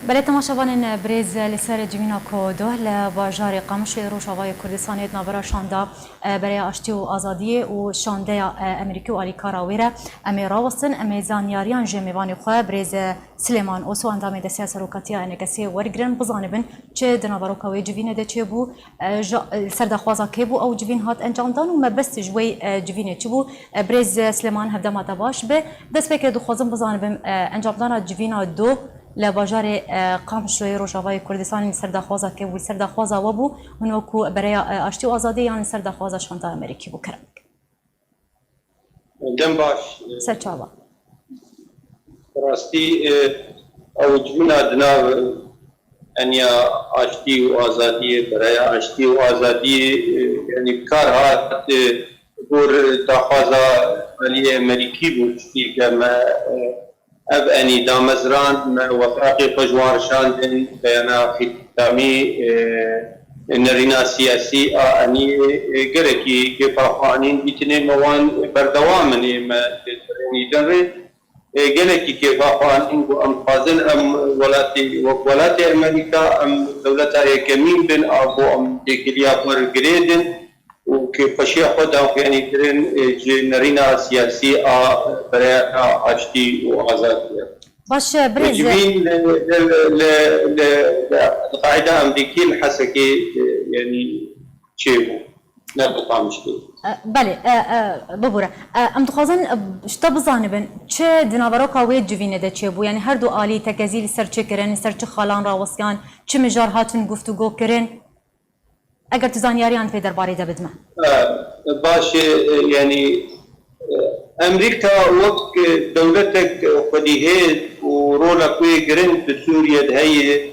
بله تماشاوان برز لسر جمینا کو دوهل باجار قامش روشاوای کردستان نابرا شاندا برای آشتی و آزادی و شانده امریکی و آلیکارا ویره امی راوستن امی زانیاریان جمیوان خواه برز سلیمان اوسو اندام دسیا سروکاتیا انکسی ورگرن بزانبن چه دنابرو کوی جوینه ده چه بو سردخوازا که بو او جوین هات انجام دان و مبست جوی جوینه چه بو برز سلیمان هفده ماتا باش به دست فکر دو خوازم بزانبن انجام دان جوینا دو لباجار قامش روشاوای کردستان سردخوازا که بو سردخوازا و بو هنوکو برای آشتی و آزادی یعنی سردخوازا شانتا امریکی بو کرد. دم باش. سرچاوا. راستی اوجمنا دنا انیا آشتی و آزادی برای آشتی و آزادی یعنی کار هات بور دخوازا علی امریکی بو چی که ما اب اني دامزران وفاقي قجوارشان بيانا ختامي نرينا سياسي اني قركي كيف قوانين بيتني موان بردوامني ما دري قلكي كيف قوانين ام فازن ام ولاتي امريكا ام دولتها كمين بن ابو ام ديكليا مرغريدن وكيف شيء خدها يعني ترين نرينا سياسي برای آشتی و آزادی. باش برز. جميل القاعدة الأمريكية الحسكي يعني شيء نبقى مشكلة. بله ببوره ام دخوازن شتا بزانبن چه دناوروکا وید جوینه ده چه بو یعنی هر دو آلی تکزیل سر چه کرن سر چه خالان راوسیان چه مجار هاتن گفتگو کرن اگر تو زانیاریان پی درباره ده بدمه باش يعني امريكا وقت دولتك خديهات ورولا كوي جرنت بسوريا دهي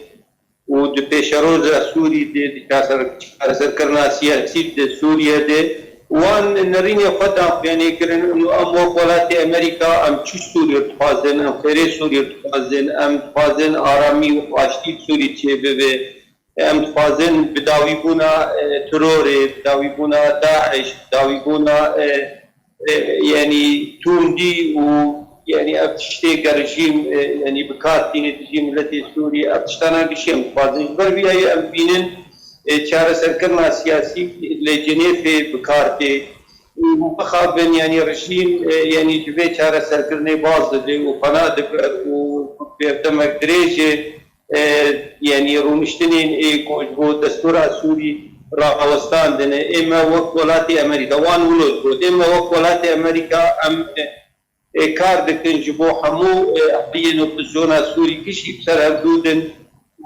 ود بيشاروزا سوري دي كاسر كرنا سياسي دي سوريا دي وان نريني خدا يعني كرن انه ام وقولات امريكا ام تشي سوريا تفازن ام خيري سوريا تفازن ام تفازن ارامي واشتي سوري تشي ام تفازن بداوي بونا تروري بداوي بونا داعش بداوي بونا يعني توندي ويعني ابتشتي كرجيم يعني بكارتين الرجيم التي سوريا ابتشتانا بشيء مفازن بربي هي امبينن شارع سركرنا سياسي لجنيف بكارتي ومخابن يعني رجيم يعني جبه شارع سركرني باز وفنادق وبيبتمك دريجه يعني رونشتنين كوجبو دستور سوري راوستان دنه اما وقت امريكا وان ولود بود اما وقت امريكا ام كار دكن جبو حمو احيينو في الزونه سوري كشي بسر حدودن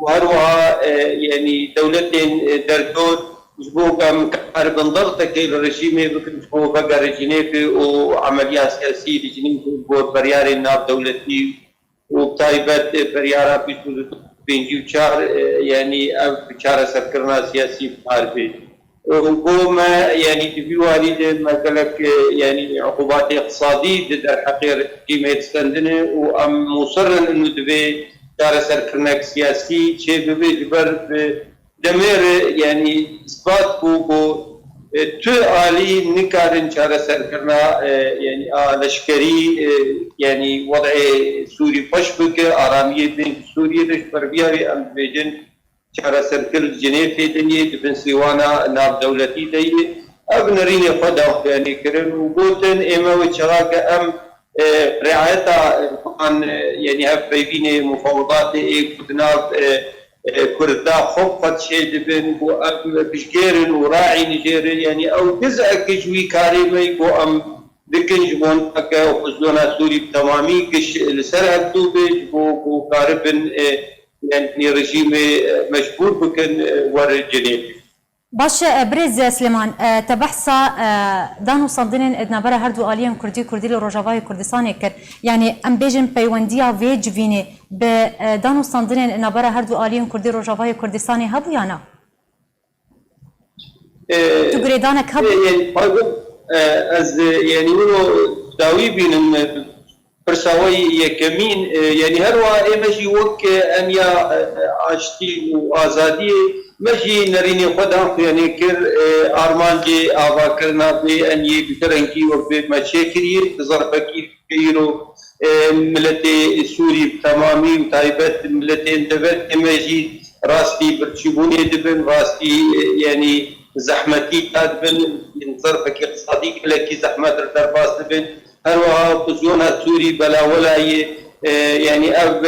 وهروها يعني دولتين دردود جبو كم قرب انضغطك الرجيم بكن جبو بقى رجينيفي وعمليات سياسيه لجنين بور بريار الناب دولتي وبتايبت بريارا بينجي وشار يعني بشار سكرنا سياسي بحاربي وقوما يعني تبيوالي ما قالك يعني عقوبات اقتصادية در حقير قيمة ستندنه وام مصرن انه دبي شار سكرنا سياسي شيء ببي جبر دمير يعني اثبات بو تو آلی نکارن چاره سر کرنا یعنی لشکری یعنی وضع سوری پش بکه آرامیه بین سوریه دش پر بیاری ام بیجن چاره سر کل جنیفی دنیه دبن سیوانا ناب دولتی دیه اب نرینی خدا یعنی کرن و گوتن اما و چراغ ام رعایتا عن يعني هف بين مفاوضات كتناب كردا خفت شيء دبن بو ام بشجيرن وراعي نيجيري يعني او جزء كجوي كاريمي بو ام دكنج بون اكا وخزونا سوري بتمامي كش السرعه دوبي بو كاربن يعني رجيم مجبور بكن ور الجنيب باش برز سليمان تبحثا دانو صندنين ادنا برا هردو آليان كردي لروجاواي كردستان كر يعني ام بيجن بيونديا فيج فيني بدانو صندنين ادنا برا هردو آليان كردي روجاواي كردستان هبو يانا تقريدانك هبو يعني از يعني منو داوي بين برساوي يكمين يعني هروا ايمجي وك انيا عشتي وازادي مجي نريني خدا يعني كر ارمان جي آوا کرنا بي اني بترنكي وبمشاكري ظرفكي كيرو ملت سوری تمامی و تایبت ملت انتبت کمجی راستی برچیبونی دبن راستی یعنی زحمتی دبن من ظرف اقتصادی لکی زحمت در باس دبن هر وها بزونا سوری بلا ولای يعني اب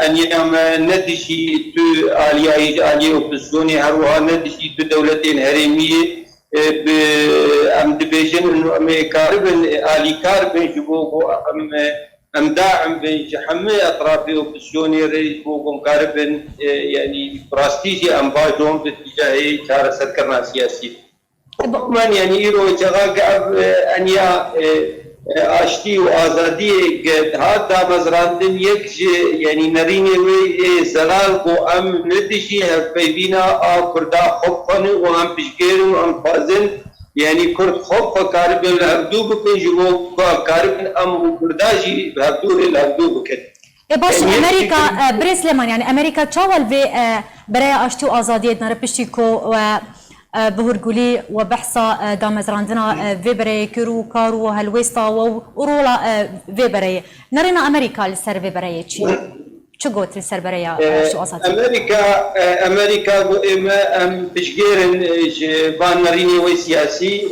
انيام ندشي تو آلية اوبزيوني هروها ندشي تو دولتين هرمية ام دبيجن انه ام كاربن آلي كاربن جبوغو ام داعم بين جحمي اطراف اوبزيوني ريش بوغو كاربن يعني براستيجي ام باجون باتجاه شهر سكرنا سياسي من يعني ايرو جغاق انيا آشتی و آزادی هات دا مزراندن یک یعنی نرینه وی زلال کو ام ندشی هفیبینا کردا خوب خانه و ام پشگیرن و ام فازن یعنی کرد خوب کاربن لحردو بکن جبو کاربن ام کرداجی لحردو بکن باش امریکا برسلمان يعني امریکا چاول في برای آشتی و آزادی نره پشتی کو و بهرگولی و بحثا دامزراندنا في برای کرو کارو هلوستا و رولا في برای نرينا امريكا لسر في برای چه قوت لسر برای شو آزادی امريكا ما ام بشجيرن بان نريني وي سياسي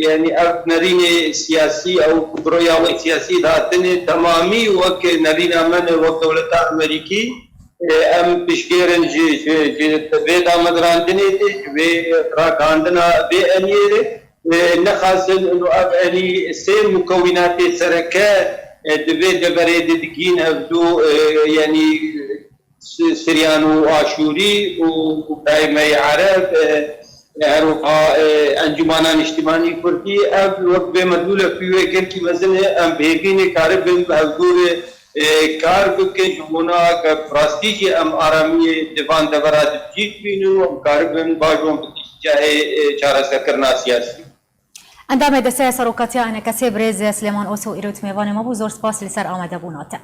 يعني اف نريني سياسي او برويا وي سياسي داتني تمامي وك نرينا من ودولة امريكي ام بشكيرن جي بيدا مدراندني بي راكاندنا بي انيري نخازن انه اب اني سين مكونات سركه دبي دبريد دقين ابدو يعني سريان واشوري ودايما عرب اروقا انجمانان اجتماعي كردي اب وقت مدلوله في وكل كي مزن ام بيبيني كارب بهدور کار بکن جمونا که پراستیجی ام آرامی دیوان دورات جیت بینو ام کار بین باجون بتیجاه چارسه کرنا سیاسی. اندام دسته سروکاتیا انکسی برز سلیمان اوسو ایروت میوان ما بو زور سپاس لسر آمده بوناته.